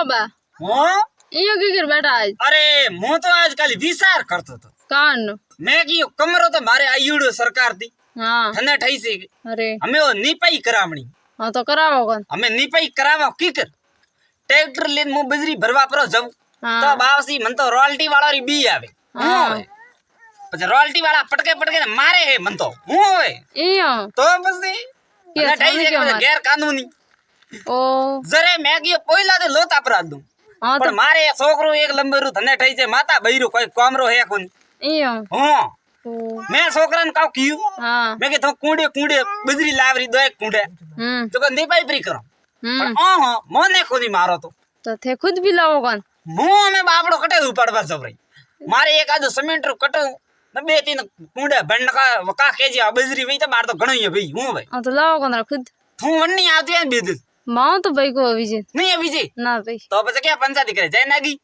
बा हो इयो की कर बैठा आज अरे मु तो आजकल विचार करतो तो कान मैं की कमरो तो मारे आयुड़ो सरकार थी हाँ ठने ठई से अरे हमें वो निपाई करावणी हाँ तो करावो कौन हमें निपाई करावा की कर ट्रैक्टर लेन मु बजरी भरवा परो जाऊ हाँ तो बावसी मन तो रॉयल्टी वाला री बी आवे हाँ। होवे પછી રોયલ્ટી વાળા પટકે પટકે ને મારે હે મન તો હું હોય इयो તો પછી કે અને ઠઈ થાને છે ક્યો કે મારે? ગેર કાનૂની ओ જરે મેગી પોઈલા દે લોતા અપરાધ દઉં हाँ तो પણ મારે એક છોકરો એક લંબેરું ધને ઠઈ છે માતા બૈરું કોઈ કોમરો હે કોની इयो હું ओ મેં છોકરાને કાવ કીયું हाँ મેં કે તો કુંડે કુંડે બજરી લાવરી દો એક કુંડે તો કે નિપાઈ પ્રી કરો પણ ઓહો મને ખોદી મારો तो थे खुद भी लाओ कौन હું અમે બાપડો કટે ઉપાડવા જવરાઈ મારે એક આદો સિમેન્ટ કટો ને બે तीन કુંડે ભણ કા કેજી આ બજરી વઈ તો માર તો ઘણો હે ભાઈ હું ભાઈ हाँ तो लाओ कौन खुद તું વન્ની આવતી ને બેદ माँ तो भाई को अभिजीत નહીં અભી જી ना भाई તો પછી કે પંચાયતી કરે જય નાગી